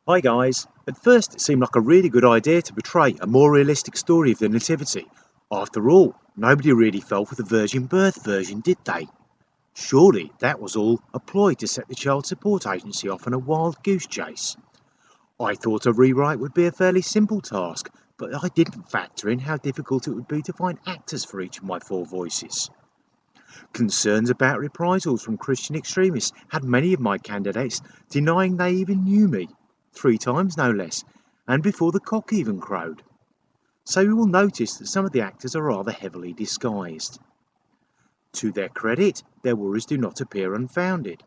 Hi guys. At first it seemed like a really good idea to portray a more realistic story of the Nativity. After all, nobody really fell for the virgin birth version, did they? Surely that was all a ploy to set the Child Support Agency off on a wild goose chase. I thought a rewrite would be a fairly simple task, but I didn't factor in how difficult it would be to find actors for each of my four voices. Concerns about reprisals from Christian extremists had many of my candidates denying they even knew me, 3 times no less, and before the cock even crowed. So you will notice that some of the actors are rather heavily disguised. To their credit, their worries do not appear unfounded.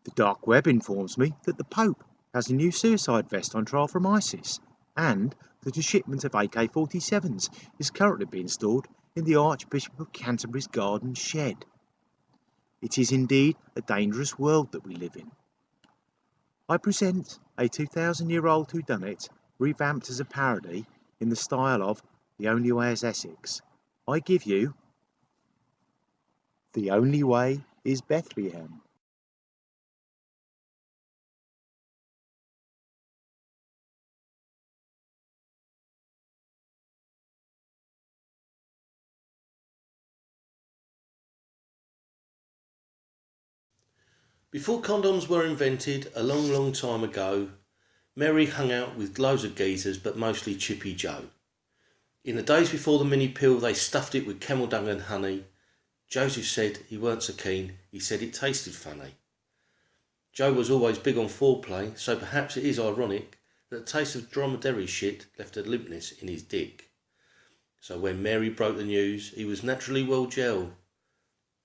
The dark web informs me that the Pope has a new suicide vest on trial from ISIS, and that a shipment of AK-47s is currently being stored in the Archbishop of Canterbury's garden shed. It is indeed a dangerous world that we live in. I present a 2,000-year-old whodunit, revamped as a parody in the style of The Only Way Is Essex. I give you The Only Way Is Bethlehem. Before condoms were invented, a long, long time ago, Mary hung out with loads of geezers, but mostly Chippy Joe. In the days before the mini pill, they stuffed it with camel dung and honey. Joseph said he weren't so keen, he said it tasted funny. Joe was always big on foreplay, so perhaps it is ironic that the taste of dromedary shit left a limpness in his dick. So when Mary broke the news, he was naturally well gelled.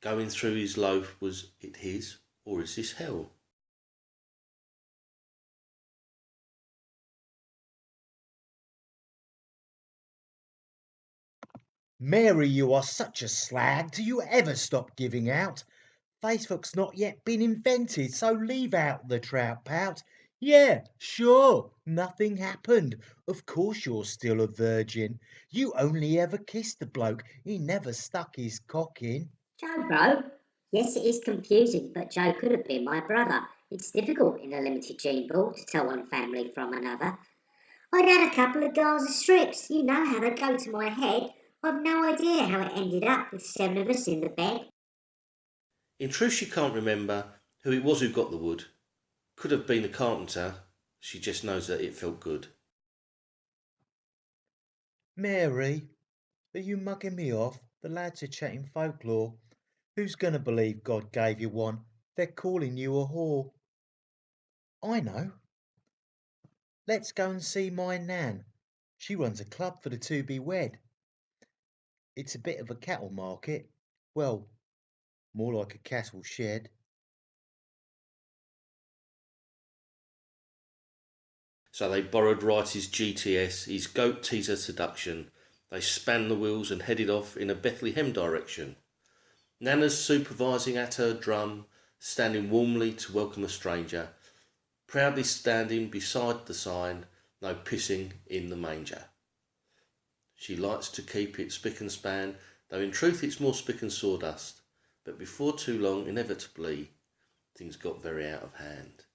Going through his loaf, was it his, or is this hell? Mary, you are such a slag. Do you ever stop giving out? Facebook's not yet been invented, so leave out the trout pout. Yeah, sure, nothing happened. Of course you're still a virgin. You only ever kissed the bloke, he never stuck his cock in. Joe, bro. Yes, it is confusing, but Joe could have been my brother. It's difficult in a limited gene pool to tell one family from another. I'd had a couple of Gaza strips. You know how they go to my head. I've no idea how it ended up with 7 of us in the bed. In truth, she can't remember who it was who got the wood. Could have been a carpenter. She just knows that it felt good. Mary, are you mugging me off? The lads are chatting folklore. Who's gonna believe God gave you one? They're calling you a whore. I know. Let's go and see my Nan. She runs a club for the to-be-wed. It's a bit of a cattle market. Well, more like a cattle shed. So they borrowed Wrighty's GTS, his goat teaser seduction. They spanned the wheels and headed off in a Bethlehem direction. Nana's supervising at her drum, standing warmly to welcome a stranger, proudly standing beside the sign, no pissing in the manger. She likes to keep it spick and span, though in truth it's more spick and sawdust. But before too long, inevitably, things got very out of hand.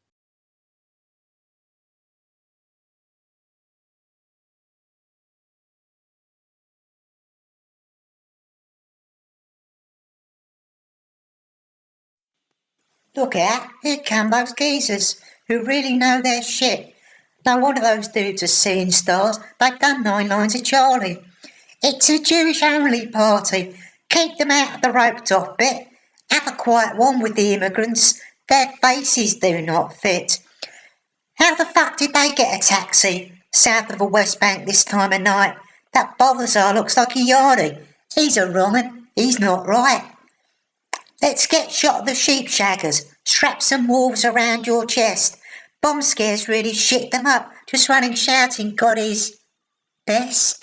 Look out, here come those geezers who really know their shit. No wonder those dudes are seeing stars. They've done 9 lines of Charlie. It's a Jewish only party. Keep them out of the roped off bit. Have a quiet one with the immigrants. Their faces do not fit. How the fuck did they get a taxi south of the West Bank this time of night? That Balthazar looks like a yardie. He's a wrong un. He's not right. Let's get shot of the sheep shaggers. Strap some wolves around your chest. Bomb scares really shit them up. Just running shouting God is best.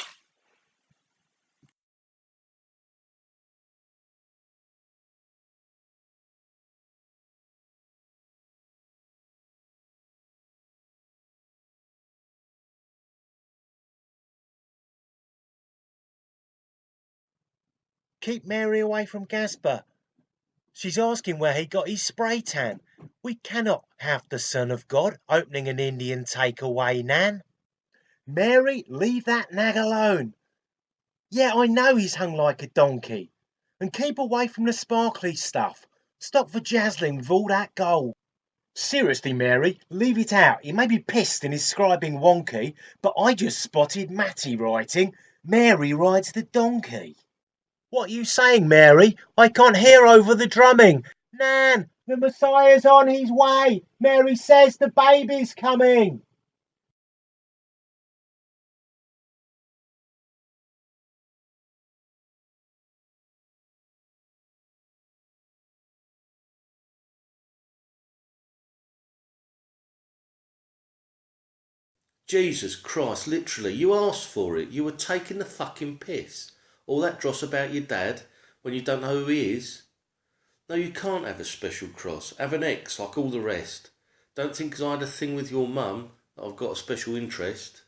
Keep Mary away from Gasper. She's asking where he got his spray tan. We cannot have the Son of God opening an Indian takeaway, Nan. Mary, leave that nag alone. Yeah, I know he's hung like a donkey. And keep away from the sparkly stuff. Stop vajazzling with all that gold. Seriously, Mary, leave it out. He may be pissed and is scribing wonky, but I just spotted Matty writing, Mary rides the donkey. What are you saying, Mary? I can't hear over the drumming. Nan, the Messiah's on his way. Mary says the baby's coming. Jesus Christ, literally, you asked for it. You were taking the fucking piss. All that dross about your dad when you don't know who he is. No, you can't have a special cross. Have an X like all the rest. Don't think 'cause I had a thing with your mum that I've got a special interest.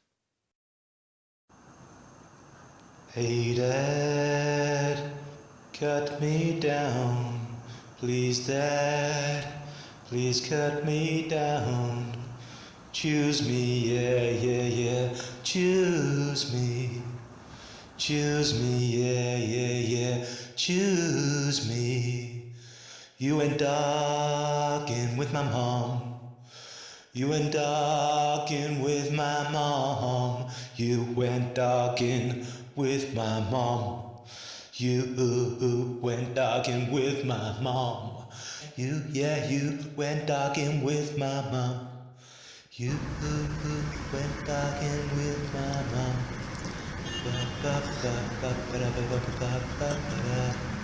Hey Dad, cut me down. Please Dad, please cut me down. Choose me, yeah, yeah, yeah. Choose me. Choose me, yeah, yeah, yeah. Choose me. You went dogging with my mom. You went dogging with my mom. You went dogging with my mom. You went dogging with my mom. You went dogging with my mom. You went dogging with my mom. Ba, ba, ba, ba, ba, ba, ba, ba, ba, ba, ba.